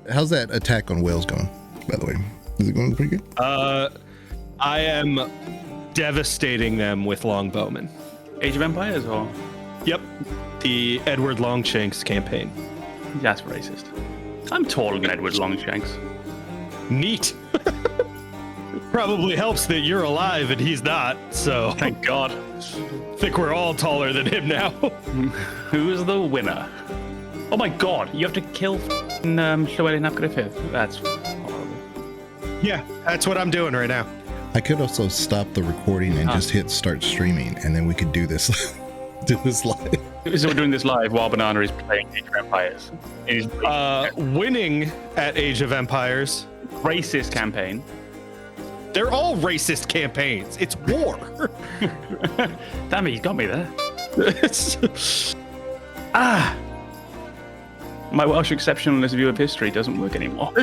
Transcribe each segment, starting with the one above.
How's that attack on whales going, by the way? Is it going pretty good? I am devastating them with longbowmen. Age of Empires or? Yep. The Edward Longshanks campaign. That's racist. I'm taller than Edward Longshanks. Neat. Probably helps that you're alive and he's not, so. Thank God. I think we're all taller than him now. Who's the winner? Oh my God, you have to kill Llewellyn ap Griffith. That's horrible. Yeah, that's what I'm doing right now. I could also stop the recording and just hit start streaming, and then we could do this live. So we're doing this live while Banana is playing Age of Empires. Winning at Age of Empires. Racist campaign. They're all racist campaigns. It's war. Damn it, he's got me there. My Welsh exceptionalist view of history doesn't work anymore.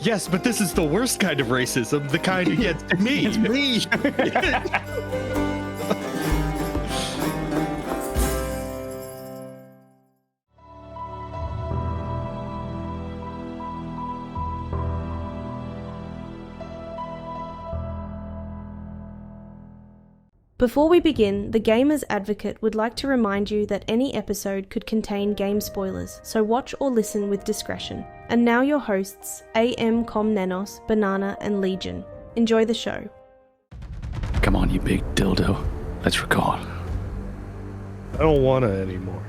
Yes, but this is the worst kind of racism, the kind against me. It's me. Before we begin, the Gamer's Advocate would like to remind you that any episode could contain game spoilers, so watch or listen with discretion. And now your hosts, AM Comnenos, Banana, and Legion. Enjoy the show. Come on, you big dildo. Let's record. I don't want to anymore.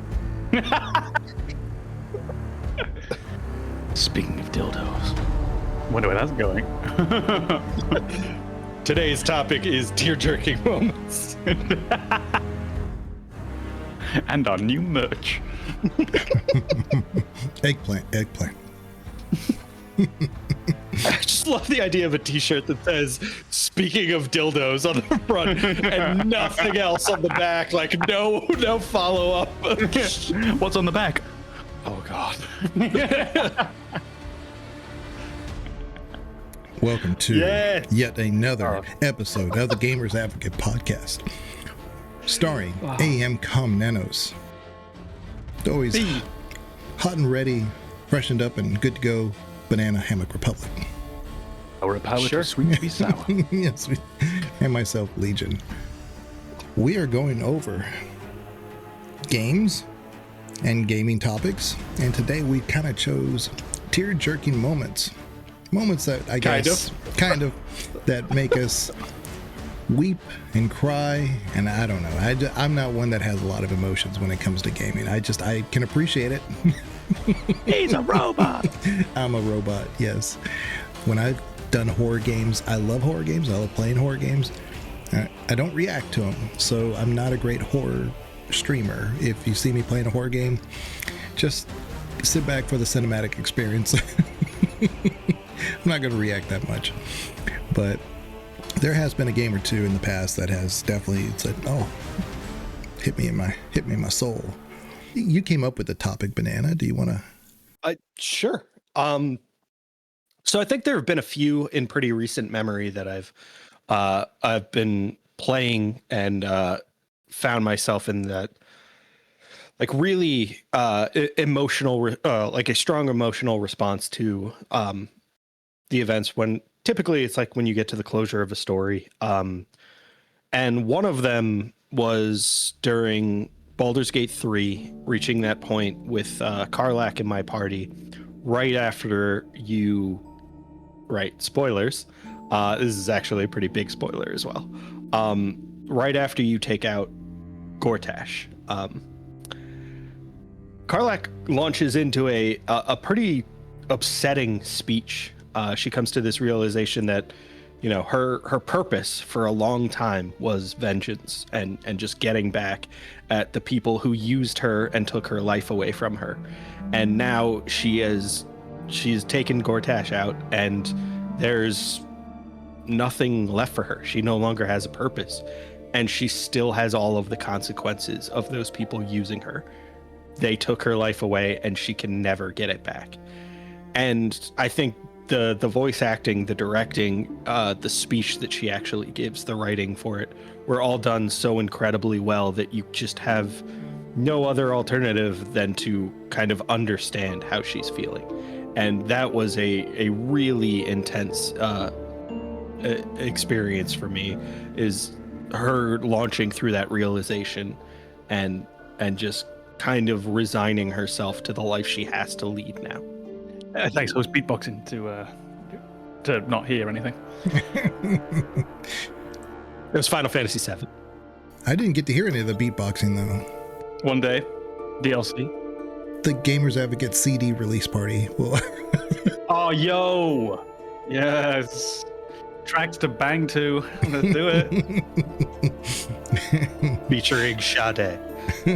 Speaking of dildos, wonder where that's going. Today's topic is tear-jerking moments. And our new merch. Eggplant. I just love the idea of a t-shirt that says, speaking of dildos on the front and nothing else on the back. Like, no follow-up. What's on the back? Oh, God. Welcome to yet another episode of the Gamer's Advocate podcast, starring AM Comnenos. Always hot and ready, freshened up and good to go, Banana Hammock Republic. Our palate is sweet to be sour. Yes, and myself, Legion. We are going over games and gaming topics, and today we kind of chose tear-jerking moments that I guess kind of that make us weep and cry, and I don't know. I'm not one that has a lot of emotions when it comes to gaming. I can appreciate it. He's a robot. I'm a robot, yes. When I've done horror games, I love horror games. I love playing horror games. I don't react to them, so I'm not a great horror streamer. If you see me playing a horror game, just sit back for the cinematic experience. I'm not going to react that much, but there has been a game or two in the past that has definitely said, "Oh, hit me in my soul." You came up with the topic, Banana. Do you want to? Sure. So I think there have been a few in pretty recent memory that I've been playing and found myself in that, like, really emotional, like a strong emotional response to the events, when typically it's like when you get to the closure of a story. And one of them was during Baldur's Gate 3, reaching that point with Karlak in my party, right after you, spoilers. This is actually a pretty big spoiler as well. Right after you take out Gortash. Karlak launches into a pretty upsetting speech. She comes to this realization that, you know, her purpose for a long time was vengeance and just getting back at the people who used her and took her life away from her. And now she's taken Gortash out, and there's nothing left for her. She no longer has a purpose, and she still has all of the consequences of those people using her. They took her life away, and she can never get it back. And I think the voice acting, the directing, the speech that she actually gives, the writing for it, were all done so incredibly well that you just have no other alternative than to kind of understand how she's feeling. And that was a really intense experience for me, is her launching through that realization and just kind of resigning herself to the life she has to lead now. Thanks. I was beatboxing to not hear anything. It was Final Fantasy VII. I didn't get to hear any of the beatboxing though. One day, DLC. The Gamers Advocate CD release party. Well, Oh, yo! Yes. Tracks to bang to. Let's do it. Featuring Sade. Do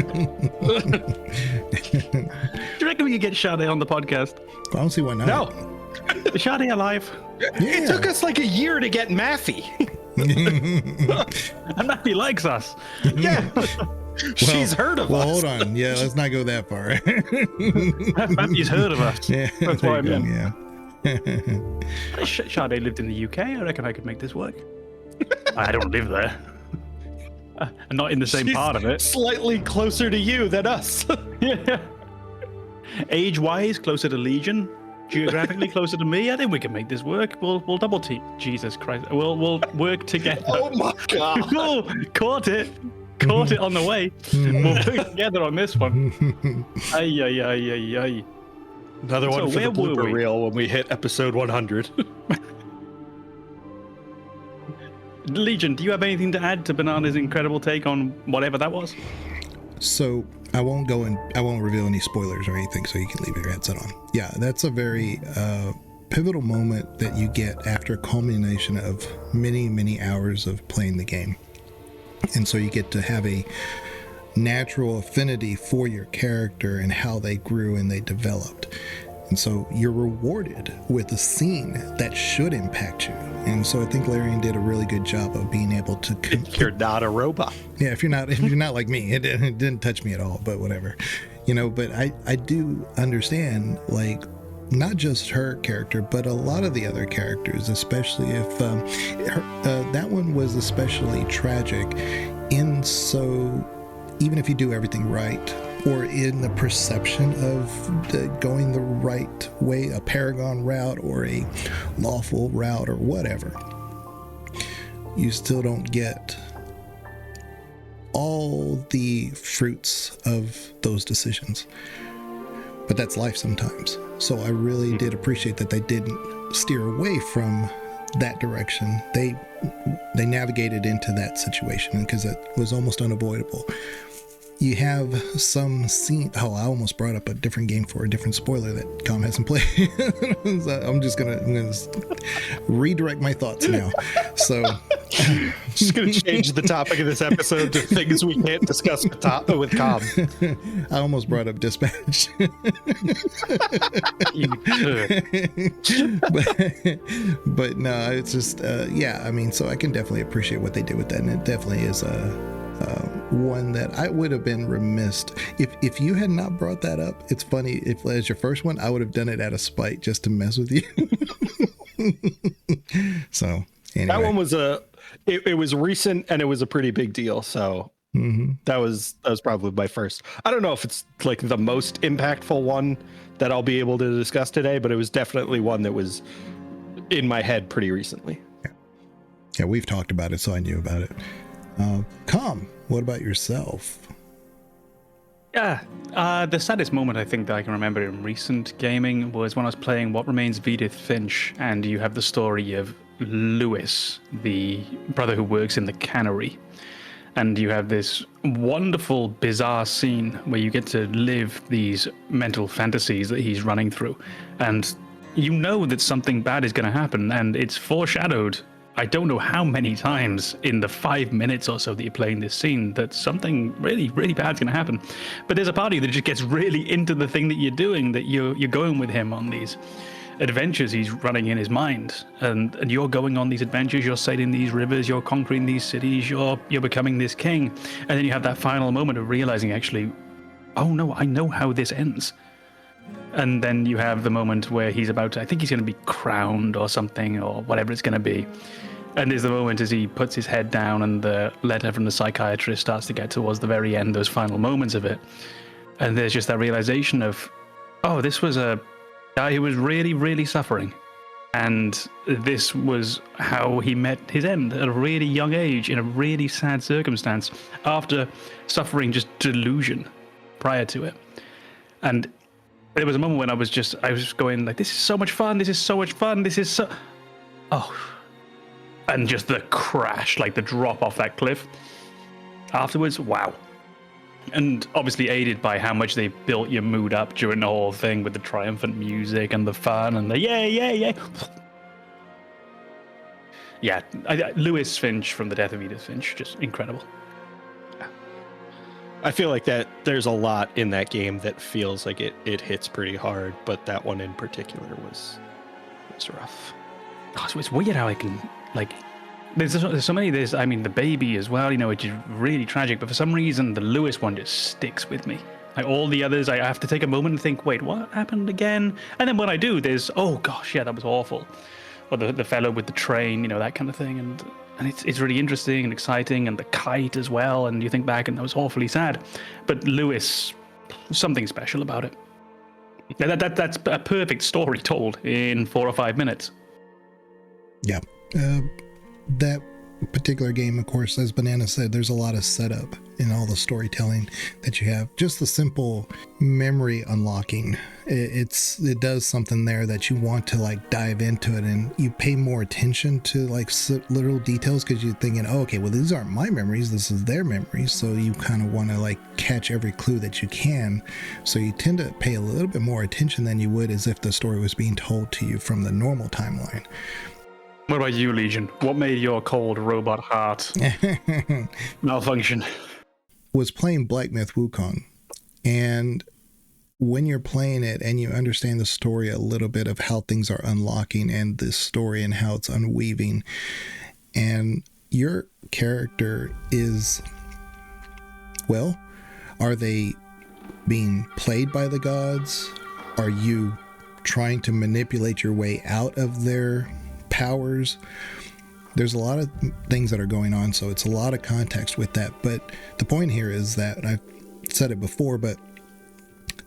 you reckon we could get Sade on the podcast? I don't see why not. No, Is Sade alive? it took us like a year to get Maffy. And Matthew likes us. Yeah. She's heard of well, us. hold on. Yeah, let's not go that far. Matthew's heard of us. Yeah, That's there what I you go, meant. Yeah. Sade lived in the UK. I reckon I could make this work. I don't live there. I'm not in the same She's part of it. Slightly closer to you than us. Yeah. Age-wise, closer to Legion. Geographically closer to me. I think we can make this work. We'll double team. Jesus Christ. We'll work together. Oh my god. Oh, caught it on the way. We'll work together on this one. Ay, ay, ay, ay, ay. Another So one for the where were blooper we? reel when we hit episode 100. Legion, do you have anything to add to Banana's incredible take on whatever that was? So I won't reveal any spoilers or anything, so you can leave your headset on. Yeah, that's a very pivotal moment that you get after a culmination of many, many hours of playing the game. And so you get to have a natural affinity for your character and how they grew and they developed. And so you're rewarded with a scene that should impact you. And so I think Larian did a really good job of being able to You're not a robot. yeah, if you're not like me, it didn't touch me at all, but whatever. But I do understand, like, not just her character, but a lot of the other characters, especially if that one was especially tragic even if you do everything right, or in the perception of going the right way, a paragon route or a lawful route or whatever, you still don't get all the fruits of those decisions. But that's life sometimes. So I really did appreciate that they didn't steer away from that direction. They navigated into that situation because it was almost unavoidable. You have some scene. Oh, I almost brought up a different game for a different spoiler that Com hasn't played. So I'm gonna redirect my thoughts now. So Just gonna change the topic of this episode to things we can't discuss with Com. I almost brought up Dispatch. You could. but no, it's just yeah. I mean, so I can definitely appreciate what they did with that, and it definitely is one that I would have been remiss if you had not brought that up. It's funny, if as your first one, I would have done it out of spite just to mess with you. So anyway, That one was it was recent and it was a pretty big deal. So that was probably my first. I don't know if it's like the most impactful one that I'll be able to discuss today, but it was definitely one that was in my head pretty recently. Yeah, we've talked about it, so I knew about it. Com, what about yourself? Yeah, the saddest moment I think that I can remember in recent gaming was when I was playing What Remains of Edith Finch, and you have the story of Lewis, the brother who works in the cannery. And you have this wonderful, bizarre scene where you get to live these mental fantasies that he's running through. And you know that something bad is going to happen, and it's foreshadowed I don't know how many times in the 5 minutes or so that you're playing this scene that something really, really bad's going to happen. But there's a part of you that just gets really into the thing that you're doing, that you're going with him on these adventures he's running in his mind. And you're going on these adventures, you're sailing these rivers, you're conquering these cities, you're becoming this king. And then you have that final moment of realizing, actually, oh no, I know how this ends. And then you have the moment where he's about to, I think he's going to be crowned or something, or whatever it's going to be. And there's the moment as he puts his head down and the letter from the psychiatrist starts to get towards the very end, those final moments of it. And there's just that realization of, oh, this was a He was really, really suffering. And this was how he met his end at a really young age in a really sad circumstance after suffering just delusion prior to it. And there was a moment when I was going like, this is so much fun. This is so much fun. This is so, and just the crash, like the drop off that cliff afterwards. Wow. And obviously aided by how much they built your mood up during the whole thing with the triumphant music and the fun and the yay. Yeah, Lewis Finch from The Death of Edith Finch, just incredible. I feel like that there's a lot in that game that feels like it hits pretty hard, but that one in particular was rough. Oh, so it's weird how I can, like, there's so many. I mean, the baby as well, which is really tragic. But for some reason, the Lewis one just sticks with me. Like all the others, I have to take a moment and think, wait, what happened again? And then when I do, there's, oh gosh, yeah, that was awful. Or the fellow with the train, that kind of thing. And it's really interesting and exciting. And the kite as well. And you think back, and that was awfully sad. But Lewis, something special about it. That's a perfect story told in 4 or 5 minutes. Yeah. That particular game, of course, as Banana said, there's a lot of setup in all the storytelling that you have. Just the simple memory unlocking, it does something there that you want to like dive into it, and you pay more attention to like little details because you're thinking, oh, okay, well, these aren't my memories, this is their memories. So you kind of want to like catch every clue that you can. So you tend to pay a little bit more attention than you would as if the story was being told to you from the normal timeline. What about you, Legion? What made your cold robot heart malfunction? Was playing Black Myth Wukong, and when you're playing it and you understand the story a little bit of how things are unlocking and this story and how it's unweaving, and your character is, well, are they being played by the gods? Are you trying to manipulate your way out of their powers? There's a lot of things that are going on, so it's a lot of context with that. But the point here is that, and I've said it before, but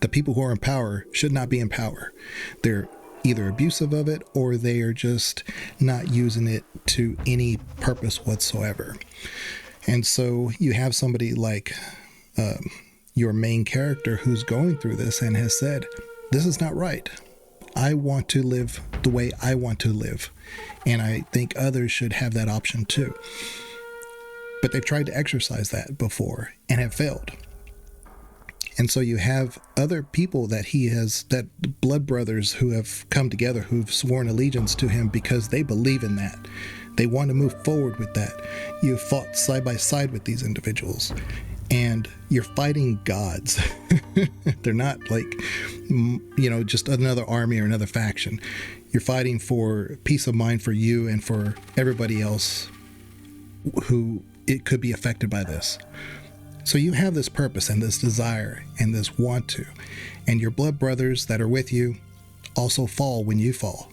the people who are in power should not be in power. They're either abusive of it or they are just not using it to any purpose whatsoever. And so you have somebody like your main character who's going through this and has said, this is not right. I want to live the way I want to live. And I think others should have that option too. But they've tried to exercise that before and have failed. And so you have other people that that blood brothers who have come together, who've sworn allegiance to him because they believe in that. They want to move forward with that. You've fought side by side with these individuals. And you're fighting gods. They're not like, just another army or another faction. You're fighting for peace of mind for you and for everybody else who it could be affected by this. So you have this purpose and this desire and this want to. And your blood brothers that are with you also fall when you fall.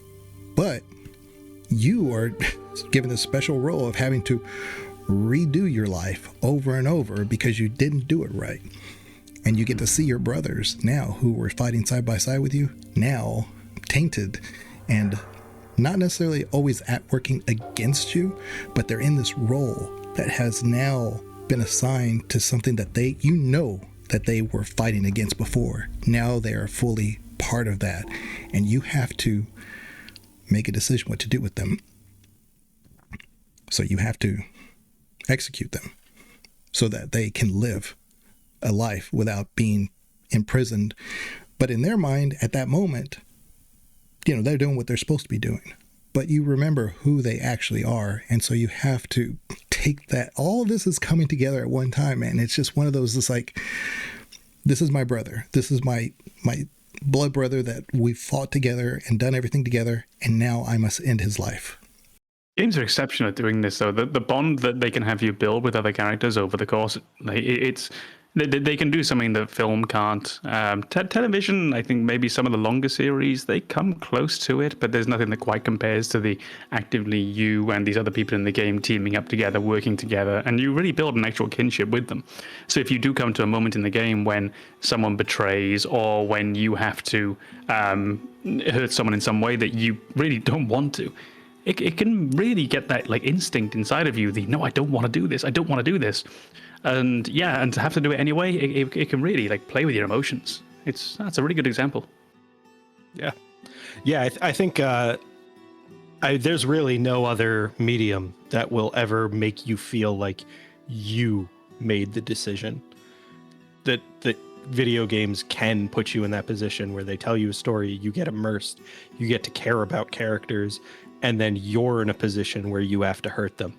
But you are given this special role of having to redo your life over and over because you didn't do it right. And you get to see your brothers now who were fighting side by side with you now tainted and not necessarily always working against you, but they're in this role that has now been assigned to something that that they were fighting against before. Now they are fully part of that, and you have to make a decision what to do with them. So you have to execute them so that they can live a life without being imprisoned. But in their mind at that moment, they're doing what they're supposed to be doing. But you remember who they actually are. And so you have to take that. All of this is coming together at one time. And it's just one of those, it's like, this is my brother. This is my blood brother that we fought together and done everything together. And now I must end his life. Games are exceptional at doing this, though. The bond that they can have you build with other characters over the course, they can do something that film can't. Television, I think maybe some of the longer series, they come close to it, but there's nothing that quite compares to the actively you and these other people in the game teaming up together, working together, and you really build an actual kinship with them. So if you do come to a moment in the game when someone betrays or when you have to hurt someone in some way that you really don't want to, it can really get that like instinct inside of you, the no, I don't want to do this, I don't want to do this. And yeah, and to have to do it anyway, it can really like play with your emotions. That's a really good example. Yeah, I think there's really no other medium that will ever make you feel like you made the decision. That video games can put you in that position where they tell you a story, you get immersed, you get to care about characters, and then you're in a position where you have to hurt them.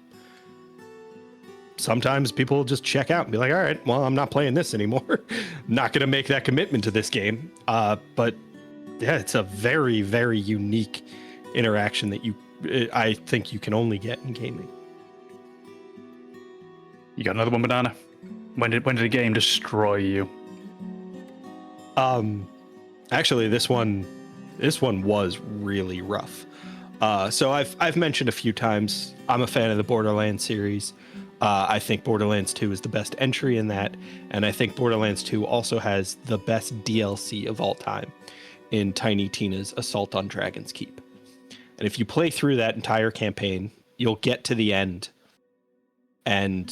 Sometimes people will just check out and be like, all right, well, I'm not playing this anymore. Not going to make that commitment to this game. But yeah, it's a very, very unique interaction that I think you can only get in gaming. You got another one, Banana? When did a game destroy you? Actually, this one was really rough. So I've mentioned a few times, I'm a fan of the Borderlands series. I think Borderlands 2 is the best entry in that, and I think Borderlands 2 also has the best DLC of all time in Tiny Tina's Assault on Dragon's Keep. And if you play through that entire campaign, you'll get to the end, and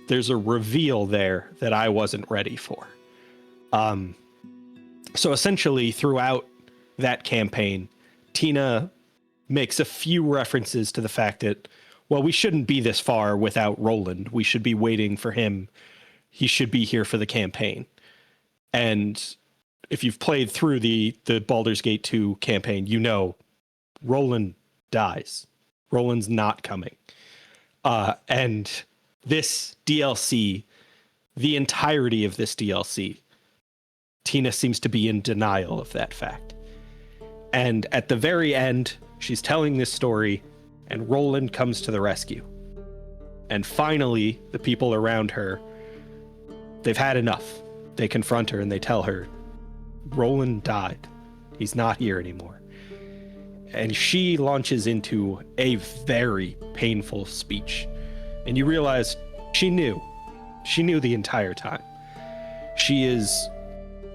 there's a reveal there that I wasn't ready for. So essentially, throughout that campaign, Tina makes a few references to the fact that, well, we shouldn't be this far without Roland. We should be waiting for him. He should be here for the campaign. And if you've played through the Baldur's Gate 2 campaign, you know Roland dies. Roland's not coming. And this DLC, the entirety of this DLC, Tina seems to be in denial of that fact. And at the very end, she's telling this story, and Roland comes to the rescue. And finally, the people around her, they've had enough. They confront her and they tell her, Roland died. He's not here anymore. And she launches into a very painful speech. And you realize she knew. She knew the entire time. She is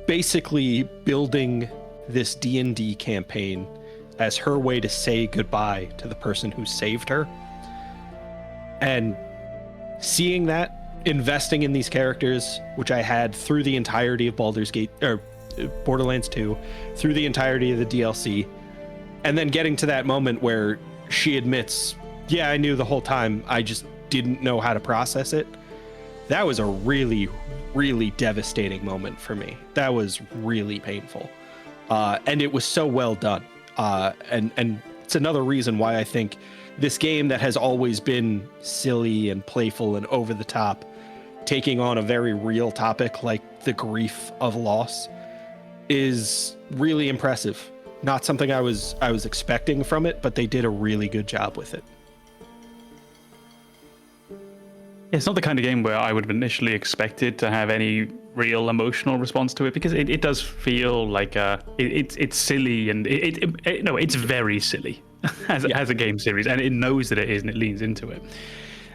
basically building this D&D campaign as her way to say goodbye to the person who saved her. And seeing that, investing in these characters, which I had through the entirety of Borderlands 2, through the entirety of the DLC, and then getting to that moment where she admits, yeah, I knew the whole time, I just didn't know how to process it. That was a really, really devastating moment for me. That was really painful. And it was so well done. And it's another reason why I think this game that has always been silly and playful and over the top, taking on a very real topic like the grief of loss, is really impressive. Not something I was expecting from it, but they did a really good job with it. It's not the kind of game where I would have initially expected to have any real emotional response to it, because it does feel like it's silly, and it's very silly as a game series, and it knows that it is, and it leans into it.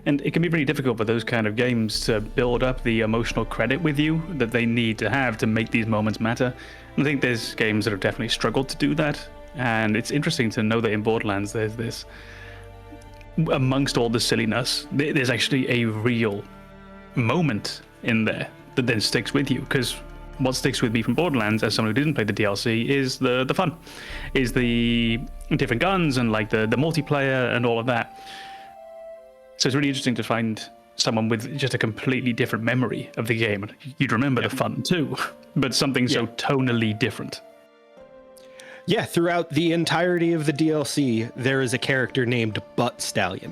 And it can be really difficult for those kind of games to build up the emotional credit with you that they need to have to make these moments matter. And I think there's games that have definitely struggled to do that, and it's interesting to know that in Borderlands there's this, amongst all the silliness, there's actually a real moment in there that then sticks with you. Because what sticks with me from Borderlands, as someone who didn't play the DLC, is the fun, is the different guns and like the multiplayer and all of that. So it's really interesting to find someone with just a completely different memory of the game. You'd remember the fun too, but something so tonally different. Yeah, throughout the entirety of the DLC, there is a character named Butt Stallion.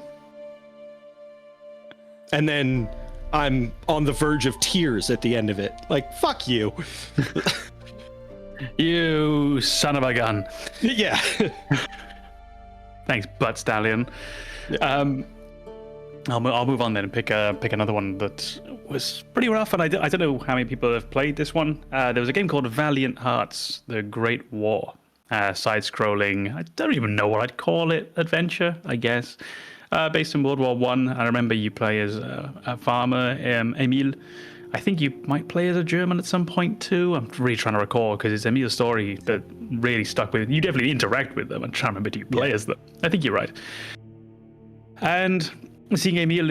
And then I'm on the verge of tears at the end of it. Like, fuck you. You son of a gun. Yeah. Thanks, Butt Stallion. Yeah. I'll move on then and pick another one that was pretty rough, and I don't know how many people have played this one. There was a game called Valiant Hearts: The Great War. Side-scrolling, I don't even know what I'd call it, adventure, I guess. Based in World War I. I remember you play as a farmer, Emil, I think you might play as a German at some point too. I'm really trying to recall because it's Emil's story that really stuck with. You definitely interact with them. I'm trying to remember, do you play as them? I think you're right. And seeing Emil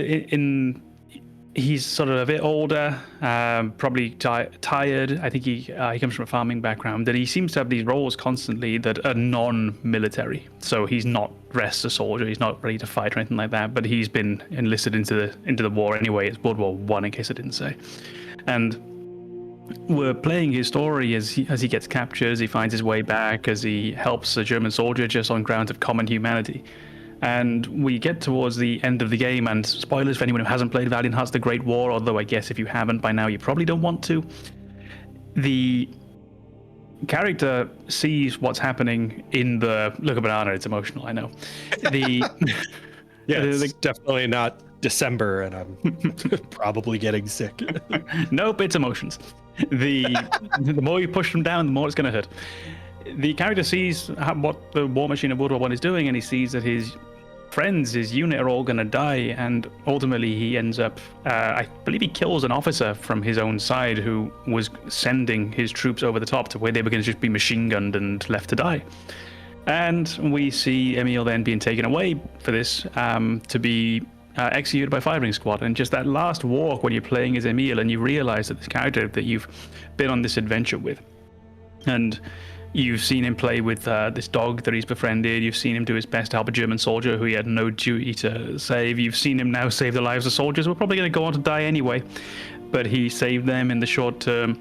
he's sort of a bit older, probably tired. I think he comes from a farming background, and he seems to have these roles constantly that are non-military. So he's not dressed a soldier, he's not ready to fight or anything like that, but he's been enlisted into the war anyway. It's World War One, in case I didn't say. And we're playing his story as he gets captured, as he finds his way back, as he helps a German soldier just on grounds of common humanity. And we get towards the end of the game, and spoilers for anyone who hasn't played Valiant Hearts: The Great War, although I guess if you haven't by now, you probably don't want to. The character sees what's happening in the... Look, a banana, it's emotional, I know. It's definitely not December, and I'm probably getting sick. Nope, it's emotions. The more you push them down, the more it's going to hurt. The character sees what the war machine of World War One is doing, and he sees that his friends, his unit, are all going to die, and ultimately he ends up, I believe he kills an officer from his own side who was sending his troops over the top to where they were going to just be machine gunned and left to die. And we see Emil then being taken away for this to be executed by firing squad. And just that last walk when you're playing as Emil and you realize that this character that you've been on this adventure with, and you've seen him play with this dog that he's befriended. You've seen him do his best to help a German soldier who he had no duty to save. You've seen him now save the lives of soldiers who are probably going to go on to die anyway. But he saved them in the short term.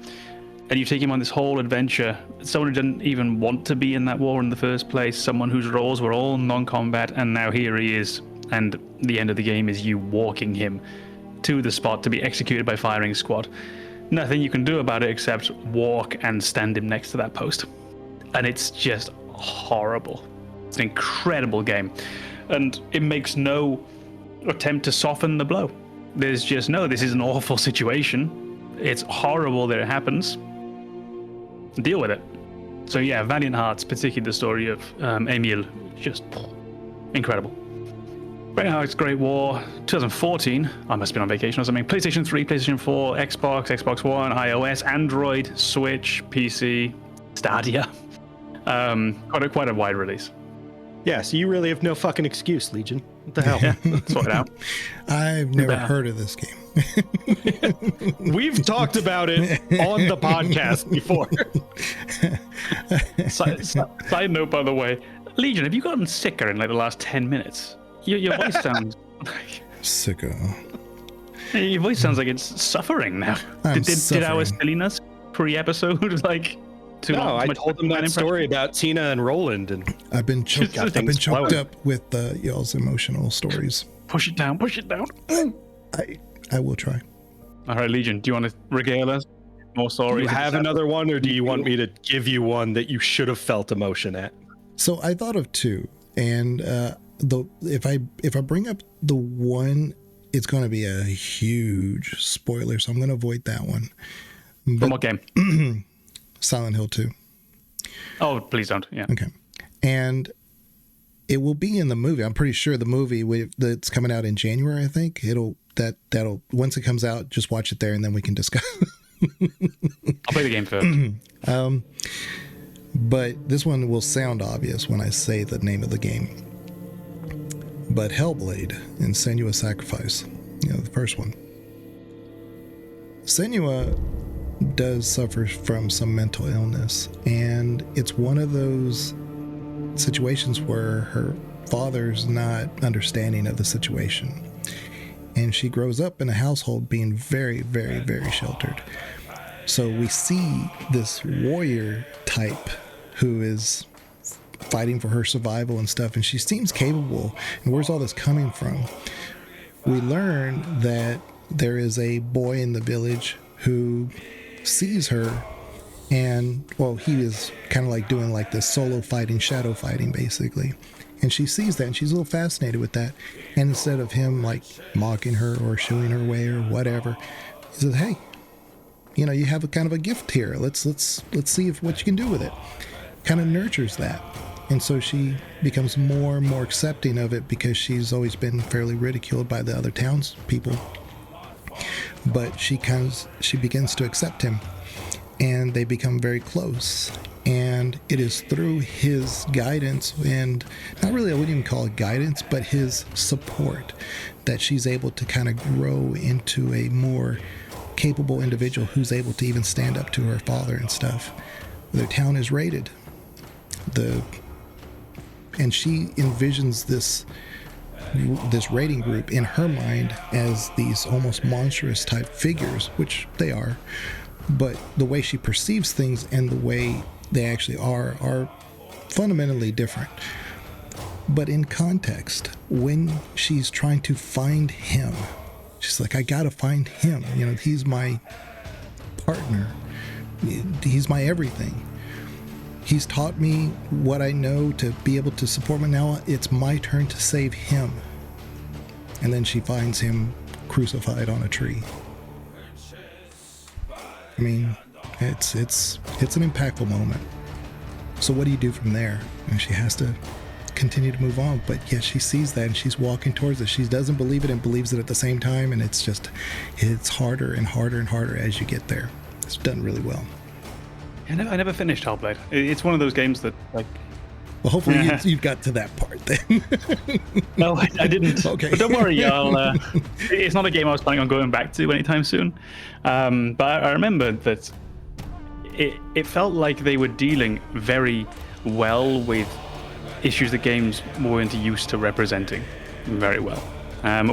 And you take him on this whole adventure. Someone who didn't even want to be in that war in the first place. Someone whose roles were all non-combat. And now here he is. And the end of the game is you walking him to the spot to be executed by firing squad. Nothing you can do about it except walk and stand him next to that post. And it's just horrible. It's an incredible game. And it makes no attempt to soften the blow. There's just, no, this is an awful situation. It's horrible that it happens. Deal with it. So yeah, Valiant Hearts, particularly the story of Emil, just incredible. Valiant Hearts Great War, 2014. I must have been on vacation or something. PlayStation 3, PlayStation 4, Xbox One, iOS, Android, Switch, PC, Stadia. Quite a wide release. Yeah, so you really have no fucking excuse, Legion. What the hell? Yeah, sort it out. I've never heard of this game. We've talked about it on the podcast before. Side note, by the way, Legion, have you gotten sicker in like the last 10 minutes? Your voice sounds like... Sicko. Your voice sounds like it's suffering now. Did our silliness pre-episode like... No, I told them that story about Tina and Roland, and I've been choked up with y'all's emotional stories. Push it down. I will try. All right, Legion, do you want to regale us more stories? Do you have another one, or do you want me to give you one that you should have felt emotion at? So I thought of two, and if I bring up the one, it's going to be a huge spoiler, so I'm going to avoid that one. From what game? Silent Hill 2. Oh, please don't. Yeah. Okay. And it will be in the movie. I'm pretty sure the movie that's coming out in January, I think. That'll once it comes out, just watch it there and then we can discuss. I'll play the game first. But this one will sound obvious when I say the name of the game. But Hellblade and Senua's Sacrifice, the first one. Senua does suffer from some mental illness, and it's one of those situations where her father's not understanding of the situation, and she grows up in a household being very, very, very sheltered. So we see this warrior type who is fighting for her survival and stuff, and she seems capable. And where's all this coming from? We learn that there is a boy in the village who sees her, and he is kind of like doing like this solo fighting, shadow fighting basically, and she sees that and she's a little fascinated with that. And instead of him like mocking her or shooing her way or whatever, he says, hey, you have a kind of a gift here, let's see what you can do with it. Kind of nurtures that, and so she becomes more and more accepting of it because she's always been fairly ridiculed by the other townspeople. but she begins to accept him, and they become very close. And it is through his guidance, and not really, I wouldn't even call it guidance, but his support, that she's able to kind of grow into a more capable individual who's able to even stand up to her father and stuff. The town is raided. And she envisions this raiding group in her mind as these almost monstrous type figures, which they are, but the way she perceives things and the way they actually are fundamentally different. But in context, when she's trying to find him, she's like, I gotta find him. You know, he's my partner. He's my everything. He's taught me what I know to be able to support me. Now it's my turn to save him. And then she finds him crucified on a tree. I mean, it's an impactful moment. So what do you do from there? And she has to continue to move on. But yes, she sees that and she's walking towards it. She doesn't believe it and believes it at the same time. And it's harder and harder and harder as you get there. It's done really well. I never finished Hellblade. It's one of those games that, like... Well, hopefully you've got to that part then. No, I didn't. Okay. But don't worry, it's not a game I was planning on going back to anytime soon. But I remember that it felt like they were dealing very well with issues that games weren't used to representing very well.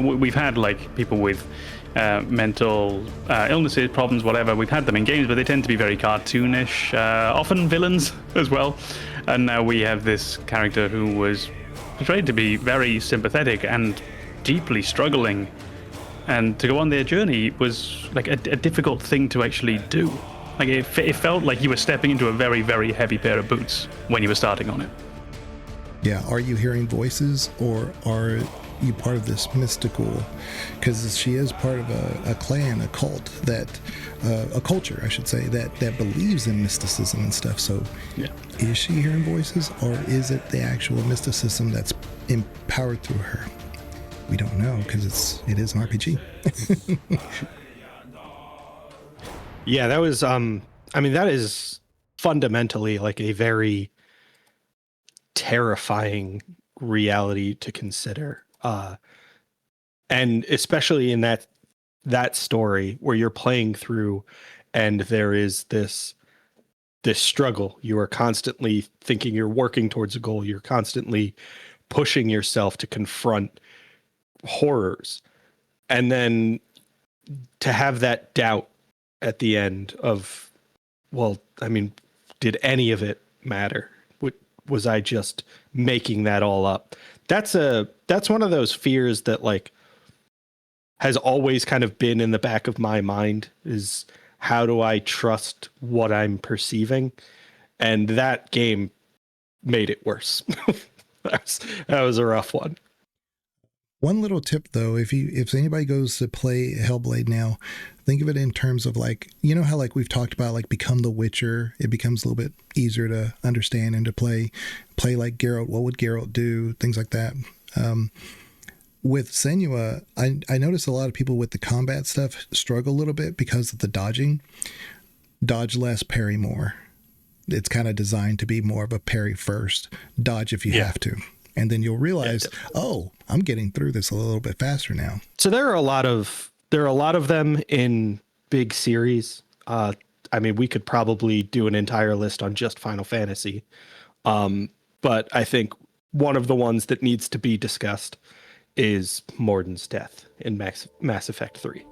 We've had, like, people with mental illnesses, problems, whatever. We've had them in games, but they tend to be very cartoonish, often villains as well. And now we have this character who was portrayed to be very sympathetic and deeply struggling. And to go on their journey was like a difficult thing to actually do. Like it felt like you were stepping into a very, very heavy pair of boots when you were starting on it. Yeah, are you hearing voices, or are you part of this mystical? Because she is part of a clan, a cult, a culture, I should say, that believes in mysticism and stuff. So, yeah. Is she hearing voices, or is it the actual mysticism that's empowered through her? We don't know, because it is an RPG. Yeah, that was. That is fundamentally like a very terrifying reality to consider, and especially in that story where you're playing through and there is this struggle. You are constantly thinking you're working towards a goal. You're constantly pushing yourself to confront horrors, and then to have that doubt at the end of, well, did any of it matter? Was I just making that all up? That's one of those fears that, like, has always kind of been in the back of my mind, is how do I trust what I'm perceiving? And that game made it worse. That was a rough one. One little tip, though, if anybody goes to play Hellblade now, think of it in terms of, like, you know how, like, we've talked about, like, become the Witcher. It becomes a little bit easier to understand and to play like Geralt. What would Geralt do? Things like that. With Senua, I notice a lot of people with the combat stuff struggle a little bit because of the dodging. Dodge less, parry more. It's kind of designed to be more of a parry first, dodge if you have to. And then you'll realize, oh, I'm getting through this a little bit faster now. So there are a lot of them in big series. We could probably do an entire list on just Final Fantasy. But I think one of the ones that needs to be discussed is Morden's death in Mass Effect 3.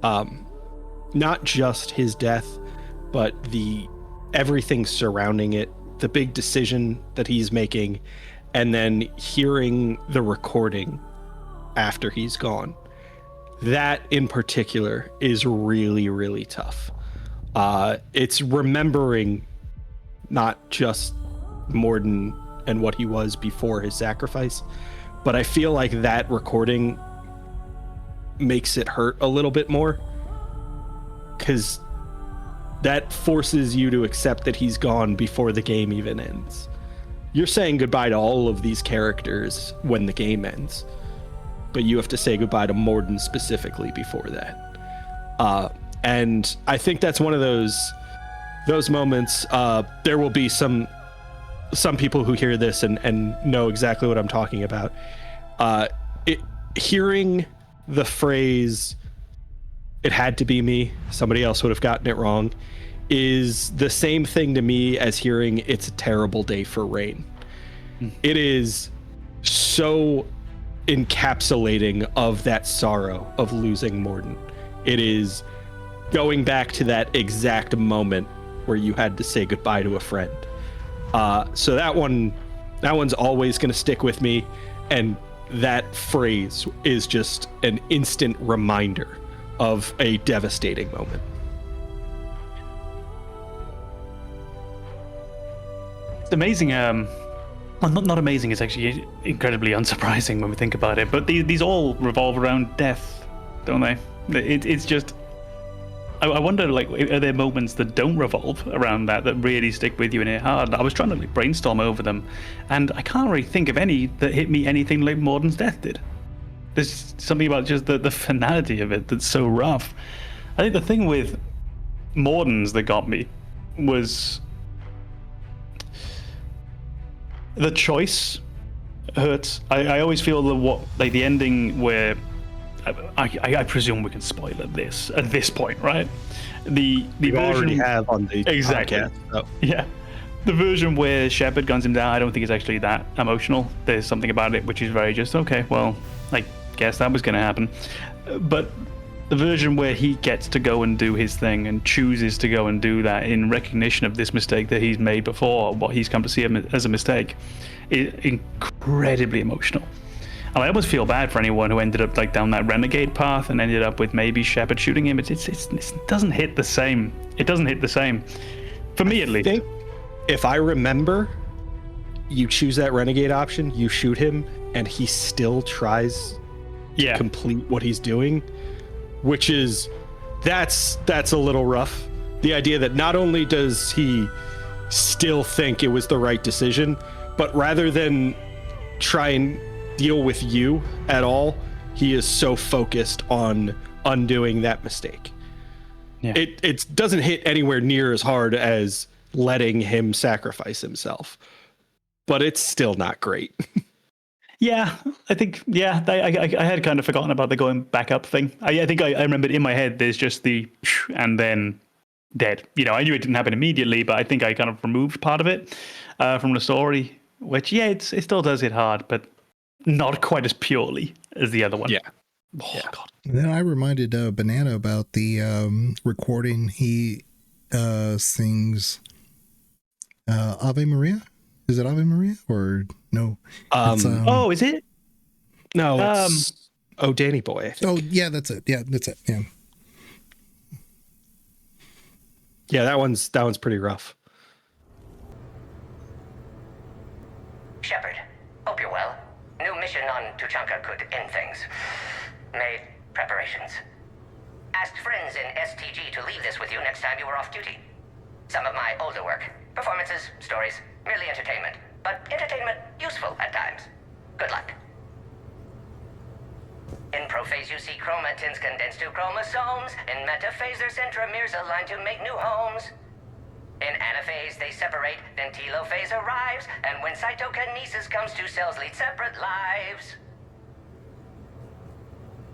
Not just his death, but everything surrounding it, the big decision that he's making, and then hearing the recording after he's gone. That in particular is really, really tough. It's remembering not just Morden and what he was before his sacrifice, but I feel like that recording makes it hurt a little bit more, because that forces you to accept that he's gone before the game even ends. You're saying goodbye to all of these characters when the game ends, but you have to say goodbye to Morden specifically before that. And I think that's one of those moments. There will be some people who hear this and know exactly what I'm talking about. Hearing the phrase, "It had to be me, somebody else would have gotten it wrong," is the same thing to me as hearing "It's a terrible day for rain." It is so encapsulating of that sorrow of losing Morden. It is going back to that exact moment where you had to say goodbye to a friend. So that one's always going to stick with me, and that phrase is just an instant reminder of a devastating moment. It's amazing. Well, not amazing. It's actually incredibly unsurprising when we think about it. But these all revolve around death, don't they? It's just. I wonder, like, are there moments that don't revolve around that really stick with you and hit hard? I was trying to like brainstorm over them, and I can't really think of any that hit me anything like Morden's death did. There's something about just the finality of it that's so rough. I think the thing with Morden's that got me was the choice hurts. I always feel the ending where I presume we can spoil this at this point, right? The We version already have on the exactly. podcast, so. Yeah, the version where Shepard guns him down, I don't think it's actually that emotional. There's something about it which is very just okay. Well, I guess that was going to happen, but the version where he gets to go and do his thing and chooses to go and do that in recognition of this mistake that he's made before, what he's come to see as a mistake, is incredibly emotional. And I almost feel bad for anyone who ended up like down that renegade path and ended up with maybe Shepard shooting him. It doesn't hit the same. It doesn't hit the same, for me at least. I think if I remember, you choose that renegade option, you shoot him, and he still tries to complete what he's doing, which is that's a little rough. The idea that not only does he still think it was the right decision, but rather than try and deal with you at all, he is so focused on undoing that mistake. Yeah. It doesn't hit anywhere near as hard as letting him sacrifice himself, but it's still not great. Yeah, I think, I had kind of forgotten about the going back up thing. I think I remembered in my head there's just the and then dead. You know, I knew it didn't happen immediately, but I think I kind of removed part of it from the story, which, it still does hit hard, but not quite as purely as the other one. Yeah. Oh, yeah. God. And then I reminded Banana about the recording. He sings Ave Maria. Is it Ave Maria or no? Is it? No, it's Danny Boy, I think. Oh, yeah, that's it. Yeah, that's it. Yeah. Yeah, that one's pretty rough. Shepard, hope you're well. New mission on Tuchanka could end things. Made preparations. Asked friends in STG to leave this with you next time you were off duty. Some of my older work. Performances, stories, merely entertainment. But entertainment useful at times. Good luck. In prophase you see chromatins condensed to chromosomes. In metaphase their centromeres align to make new homes. In anaphase they separate, then telophase arrives, and when cytokinesis comes, two cells lead separate lives.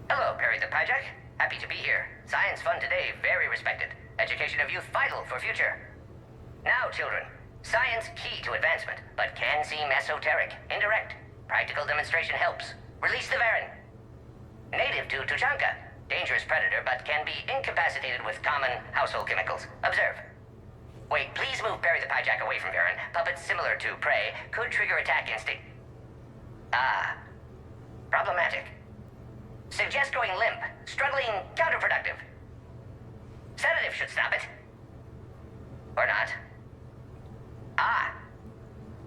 Hello, Perry the Pyjack. Happy to be here. Science fun today, very respected. Education of youth vital for future. Now, children, science key to advancement, but can seem esoteric, indirect. Practical demonstration helps. Release the Varen. Native to Tuchanka. Dangerous predator, but can be incapacitated with common household chemicals. Observe. Wait, please move Perry the Pyjack away from Varen. Puppets similar to prey could trigger attack instinct. Ah. Problematic. Suggest going limp. Struggling counterproductive. Sedative should stop it. Or not. Ah.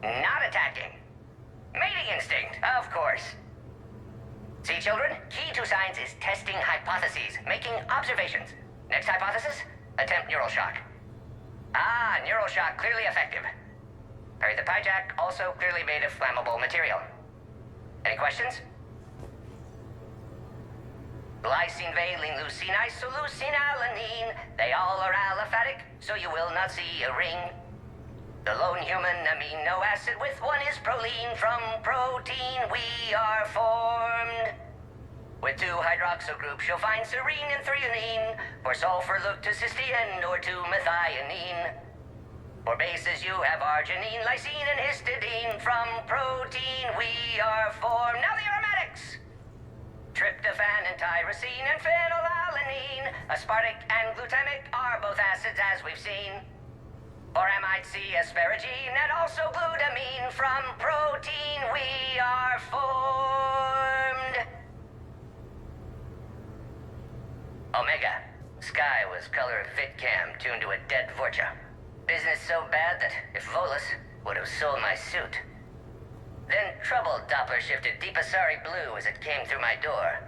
Not attacking. Mating instinct, of course. See, children? Key to science is testing hypotheses, making observations. Next hypothesis? Attempt neural shock. Ah, neural shock clearly effective. Perry the Pyjack also clearly made of flammable material. Any questions? glycine, valine, leucine, isoleucine, alanine. They all are aliphatic, so you will not see a ring. The lone human amino acid with one is proline. From protein we are formed. With 2 hydroxyl groups, you'll find serine and threonine. For sulfur, look to cysteine or to methionine. For bases, you have arginine, lysine, and histidine. From protein, we are formed. Now the aromatics! Tryptophan and tyrosine and phenylalanine. Aspartic and glutamic are both acids, as we've seen. For amide C, asparagine, and also glutamine. From protein, we are formed. Omega. Sky was color of VidCam tuned to a dead Vorcha. Business so bad that if Volus would have sold my suit. Then troubled Doppler shifted Deepasari blue as it came through my door.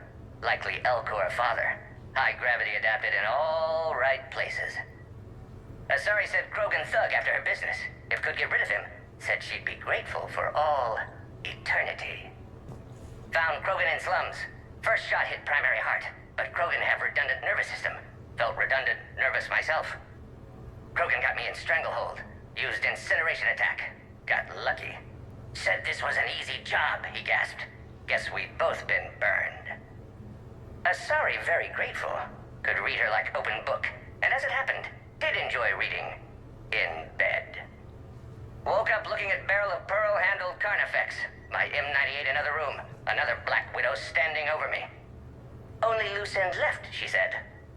Likely Elcor father. High gravity adapted in all right places. Asari said Krogan thug after her business. If could get rid of him, said she'd be grateful for all eternity. Found Krogan in slums. First shot hit primary heart. But Krogan have redundant nervous system. Felt redundant, nervous myself. Krogan got me in stranglehold. Used incineration attack. Got lucky. Said this was an easy job, he gasped. Guess we've both been burned. Asari very grateful. Could read her like open book. And as it happened, did enjoy reading. In bed. Woke up looking at barrel of pearl-handled Carnifex. My M98 another room. Another Black Widow standing over me. Only loose end left, she said.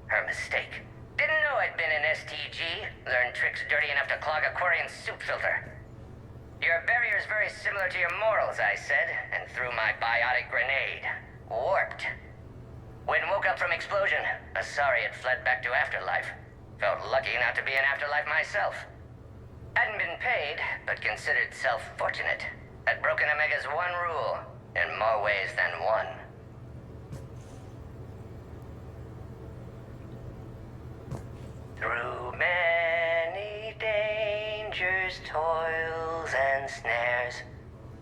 Her mistake. Didn't know I'd been in STG. Learned tricks dirty enough to clog a Quarian soup filter. Your barrier's very similar to your morals, I said, and threw my biotic grenade. Warped. When woke up from explosion, Asari had fled back to Afterlife. Felt lucky not to be in Afterlife myself. Hadn't been paid, but considered self-fortunate. Had broken Omega's one rule, in more ways than one. Through many dangers, toils, and snares,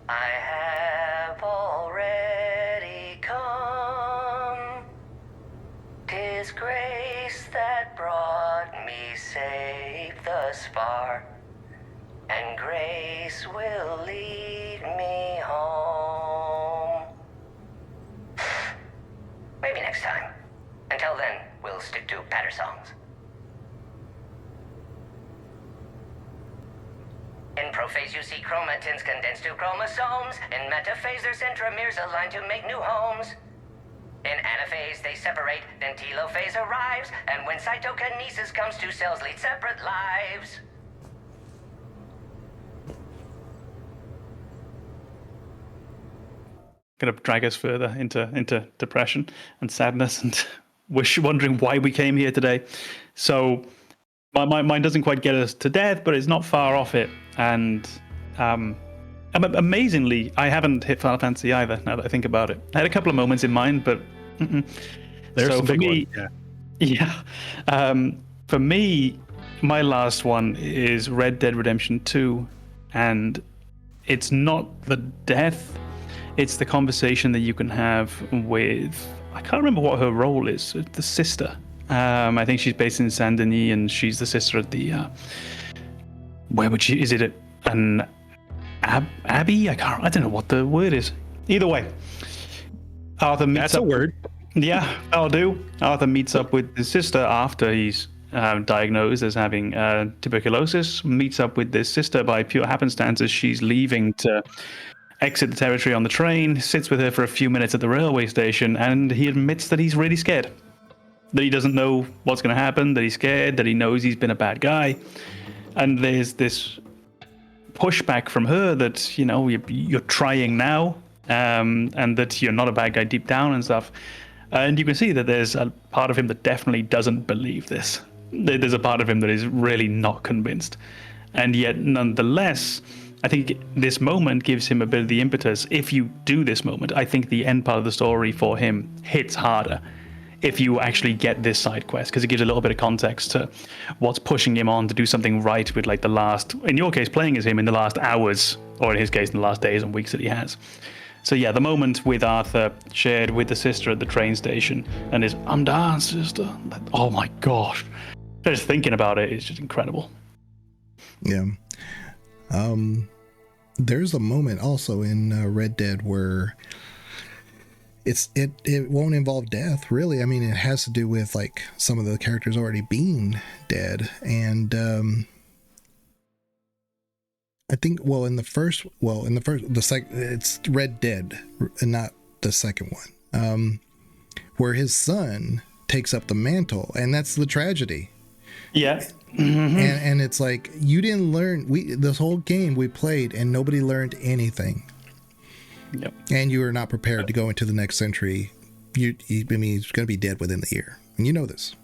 I have already come. 'Tis grace that brought me safe thus far, and grace will lead me home. Maybe next time. Until then, we'll stick to patter songs. In prophase, you see chromatins condensed to chromosomes. In metaphase, their centromeres align to make new homes. In anaphase, they separate, then telophase arrives. And when cytokinesis comes, 2 cells lead separate lives. Kind of drag us further into depression and sadness and wondering why we came here today. So my mind doesn't quite get us to death, but it's not far off it. And amazingly, I haven't hit Final Fantasy either, now that I think about it. I had a couple of moments in mind, but There's so some for big me, ones, yeah. For me, my last one is Red Dead Redemption 2, and it's not the death, it's the conversation that you can have with, I can't remember what her role is, the sister. I think she's based in Saint Denis, and she's the sister of the, where would she, is it an abbey? I don't know what the word is. Either way, Arthur meets That's up. a word. Yeah, I'll do. Arthur meets up with his sister after he's diagnosed as having tuberculosis. Meets up with this sister by pure happenstance as she's leaving to exit the territory on the train. Sits with her for a few minutes at the railway station, and he admits that he's really scared. That he doesn't know what's going to happen, that he's scared, that he knows he's been a bad guy. And there's this pushback from her that, you know, you're trying now, and that you're not a bad guy deep down and stuff. And you can see that there's a part of him that definitely doesn't believe this. There's a part of him that is really not convinced. And yet, nonetheless, I think this moment gives him a bit of the impetus. If you do this moment, I think the end part of the story for him hits harder if you actually get this side quest, because it gives a little bit of context to what's pushing him on to do something right with, like, the last, in your case, playing as him in the last hours, or in his case, in the last days and weeks that he has. So yeah, the moment with Arthur shared with the sister at the train station and his "I'm down, sister." Oh my gosh. Just thinking about it is just incredible. Yeah. There's a moment also in Red Dead where it won't involve death, really. I mean, it has to do with like some of the characters already being dead, and I think it's Red Dead and not the second one, where his son takes up the mantle, and that's the tragedy. Yeah. And it's like, you didn't learn, this whole game we played and nobody learned anything. Yep. And you were not prepared to go into the next century. He's going to be dead within the year, and you know this.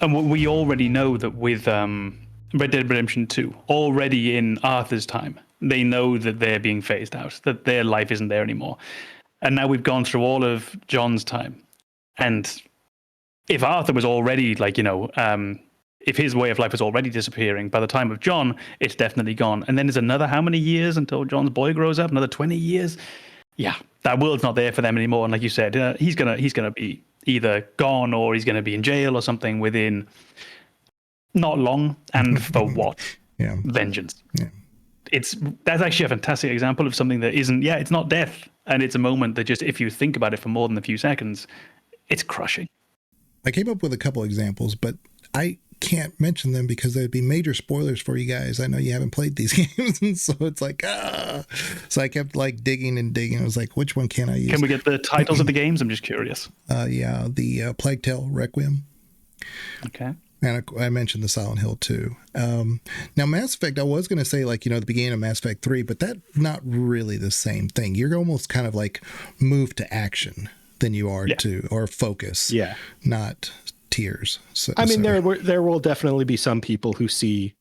And we already know that with Red Dead Redemption 2, already in Arthur's time, they know that they're being phased out, that their life isn't there anymore. And now we've gone through all of John's time. And if Arthur was already like, if his way of life was already disappearing, by the time of John, it's definitely gone. And then there's another how many years until John's boy grows up? Another 20 years? Yeah, that world's not there for them anymore. And like you said, he's gonna be either gone or he's gonna be in jail or something within not long. And for what? Yeah. Vengeance. Yeah. That's actually a fantastic example of something that isn't. Yeah, it's not death, and it's a moment that just, if you think about it for more than a few seconds, it's crushing. I came up with a couple examples, but I can't mention them because there'd be major spoilers for you guys. I know you haven't played these games, and so it's like, so I kept like digging and digging. I was like, which one can I use? Can we get the titles of the games? I'm just curious. The Plague Tale Requiem. Okay. And I mentioned the Silent Hill 2. Now, Mass Effect, I was going to say, like, the beginning of Mass Effect 3, but that's not really the same thing. You're almost kind of like moved to action than you are to, or focus. Yeah. Not tears. So, I mean, there will definitely be some people who see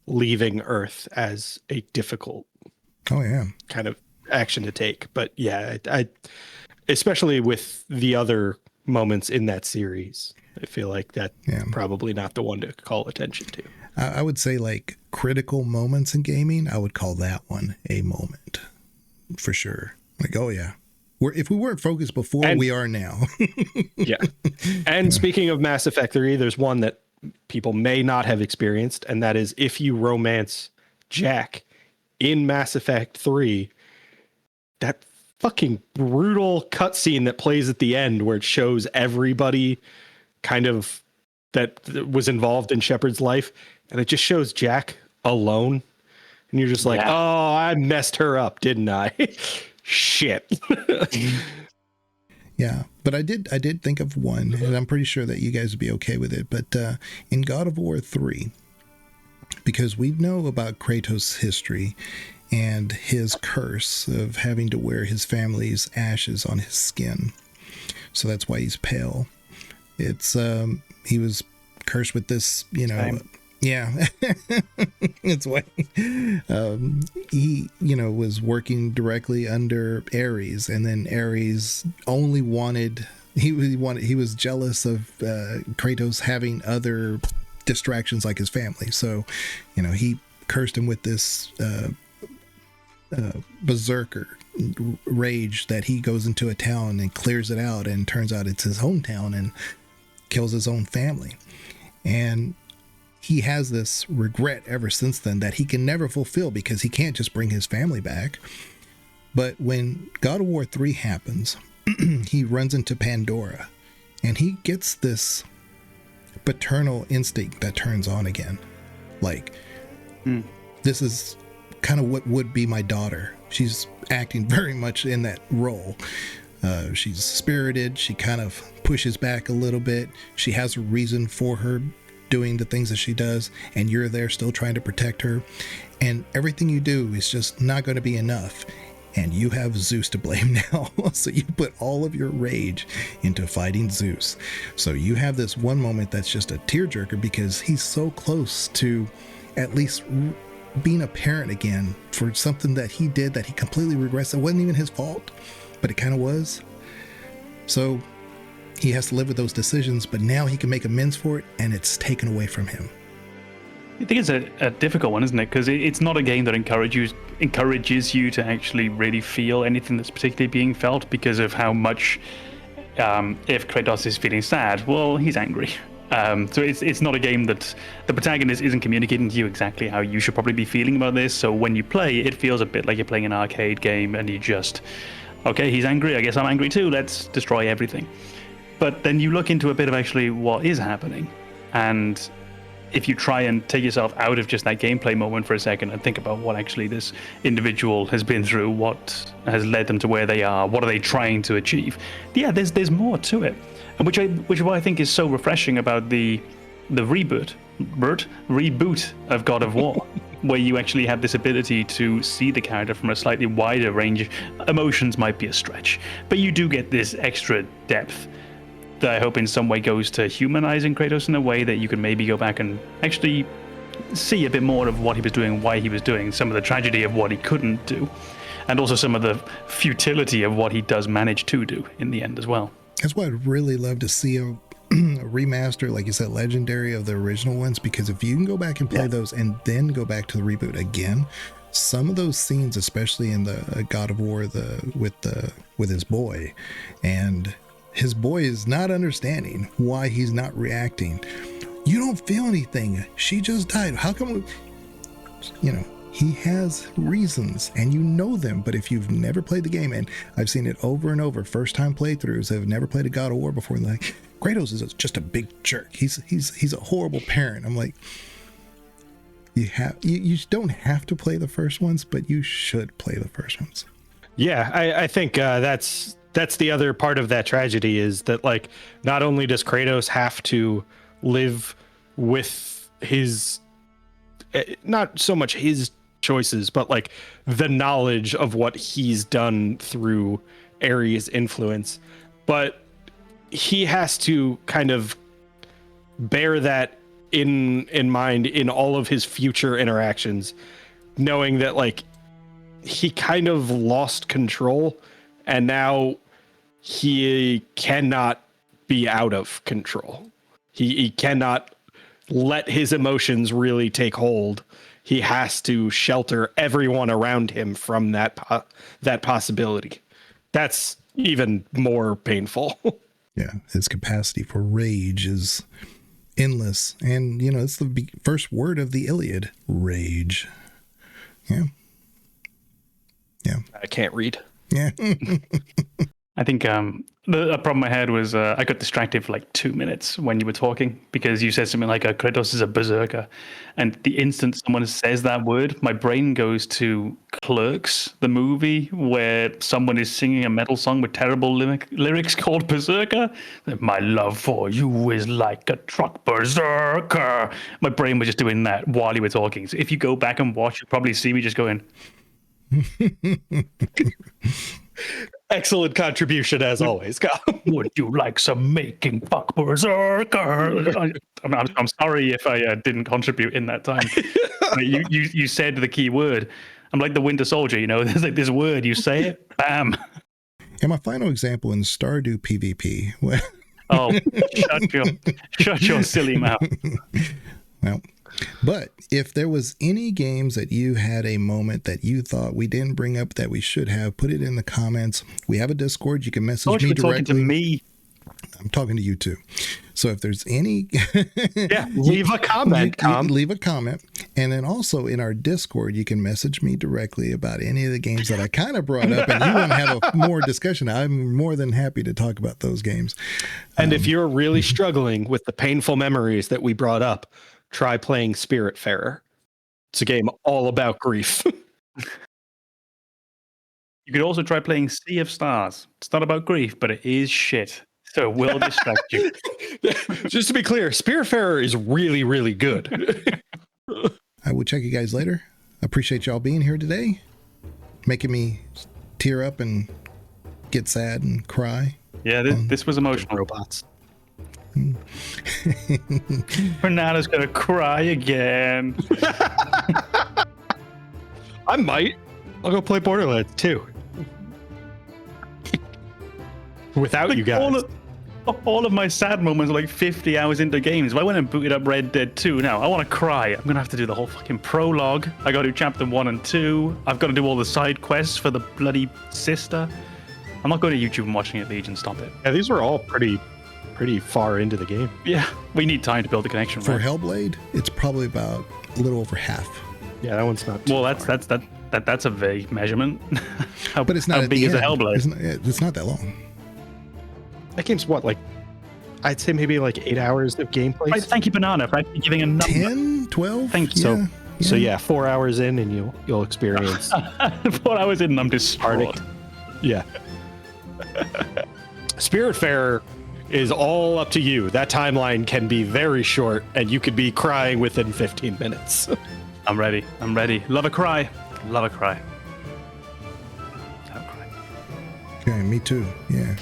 leaving Earth as a difficult kind of action to take. But yeah, I especially with the other moments in that series, I feel like that's probably not the one to call attention to. I would say like critical moments in gaming, I would call that one a moment for sure. Like, oh yeah. If we weren't focused before, we are now. Yeah. And speaking of Mass Effect 3, there's one that people may not have experienced, and that is if you romance Jack in Mass Effect 3, that fucking brutal cutscene that plays at the end where it shows everybody kind of that was involved in Shepard's life, and it just shows Jack alone, and you're just like, oh, I messed her up, didn't I? Shit. Yeah, but I did think of one, and I'm pretty sure that you guys would be okay with it. But in God of War 3, because we know about Kratos' history and his curse of having to wear his family's ashes on his skin, so that's why he's pale. It's he was cursed with this, yeah. It's why he, was working directly under Ares, and then Ares only he was jealous of Kratos having other distractions like his family. So, he cursed him with this berserker rage that he goes into a town and clears it out, and turns out it's his hometown, and kills his own family. And he has this regret ever since then that he can never fulfill because he can't just bring his family back. But when God of War 3 happens, he runs into Pandora, and he gets this paternal instinct that turns on again. Like, this is kind of what would be my daughter. She's acting very much in that role. She's spirited. She kind of pushes back a little bit. She has a reason for her doing the things that she does, and you're there still trying to protect her. And everything you do is just not going to be enough. And you have Zeus to blame now. So you put all of your rage into fighting Zeus. So you have this one moment that's just a tearjerker because he's so close to at least being a parent again for something that he did that he completely regrets. It wasn't even his fault, but it kind of was. So he has to live with those decisions, but now he can make amends for it, and it's taken away from him. I think it's a difficult one, isn't it? Because it's not a game that encourages you to actually really feel anything that's particularly being felt because of how much. If Kratos is feeling sad, well, he's angry. So it's not a game that the protagonist isn't communicating to you exactly how you should probably be feeling about this. So when you play, it feels a bit like you're playing an arcade game, and you just, okay, he's angry. I guess I'm angry too. Let's destroy everything. But then you look into a bit of actually what is happening, and if you try and take yourself out of just that gameplay moment for a second and think about what actually this individual has been through, what has led them to where they are, what are they trying to achieve? Yeah, there's more to it, and which is what I think is so refreshing about the reboot of God of War, where you actually have this ability to see the character from a slightly wider range. Emotions might be a stretch, but you do get this extra depth that I hope in some way goes to humanizing Kratos in a way that you can maybe go back and actually see a bit more of what he was doing, why he was doing, some of the tragedy of what he couldn't do, and also some of the futility of what he does manage to do in the end as well. That's why I'd really love to see a remaster, like you said, legendary of the original ones, because if you can go back and play those and then go back to the reboot again, some of those scenes, especially in the God of War, with his boy, and his boy is not understanding why he's not reacting. You don't feel anything. She just died. How come? He has reasons and you know them, but if you've never played the game, and I've seen it over and over, first time playthroughs have never played a God of War before, like, Kratos is just a big jerk. He's a horrible parent. I'm like, you don't have to play the first ones, but you should play the first ones. Yeah, I think that's the other part of that tragedy, is that, like, not only does Kratos have to live with his, not so much his choices, but like the knowledge of what he's done through Ares' influence, but he has to kind of bear that in mind in all of his future interactions, knowing that, like, he kind of lost control and now he cannot be out of control. He cannot let his emotions really take hold. He has to shelter everyone around him from that possibility. That's even more painful. Yeah, his capacity for rage is endless. And, it's the first word of the Iliad, rage. Yeah. I can't read. Yeah. I think the problem I had was I got distracted for like 2 minutes when you were talking, because you said something like Kratos is a berserker. And the instant someone says that word, my brain goes to Clerks, the movie, where someone is singing a metal song with terrible lyrics called Berserker. My love for you is like a truck berserker. My brain was just doing that while you were talking. So if you go back and watch, you'll probably see me just going... Excellent contribution as always. Would you like some making fuck berserker? I'm sorry if I didn't contribute in that time. You said the key word. I'm like the Winter Soldier, there's like this word, you say it, bam. And my final example in Stardew PvP. Oh, shut your silly mouth. Well, but if there was any games that you had a moment that you thought we didn't bring up that we should have, put it in the comments. We have a Discord. You can message me directly. Talking to me. I'm talking to you too. So if there's any, leave a comment. You can leave a comment, and then also in our Discord, you can message me directly about any of the games that I kind of brought up, and you want to have a more discussion. I'm more than happy to talk about those games. And if you're really struggling with the painful memories that we brought up, try playing Spiritfarer. It's a game all about grief. You could also try playing Sea of Stars. It's not about grief, but it is shit. So it will distract you. Just to be clear, Spiritfarer is really, really good. I will check you guys later. Appreciate y'all being here today, making me tear up and get sad and cry. Yeah, this was emotional. Robots. Renata's gonna cry again. I might. I'll go play Borderlands 2. Without you guys. All of my sad moments are like 50 hours into games. If I went and booted up Red Dead 2 now, I want to cry. I'm going to have to do the whole fucking prologue. I got to do chapter 1 and 2. I've got to do all the side quests for the bloody sister. I'm not going to YouTube and watching it, Legion. Stop it. Yeah, these were all pretty far into the game. Yeah, we need time to build the connection. For right? Hellblade, it's probably about a little over half. Yeah, that one's not. Too Well, far. that's a vague measurement. how, But it's not how at big the is a end. Hellblade? It's not that long. That game's what, like, I'd say maybe like 8 hours of gameplay. Right, thank you, Banana, for actually giving a number. 10, 12? Thank you. So yeah, 4 hours in, and you'll experience 4 hours in, and I'm distraught. Yeah. Spiritfarer is all up to you. That timeline can be very short, and you could be crying within 15 minutes. I'm ready. Love a cry. Love a cry. Love a cry. Okay, me too. Yeah.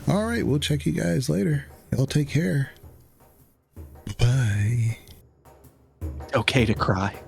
All right, we'll check you guys later. Y'all take care. Bye. Okay to cry.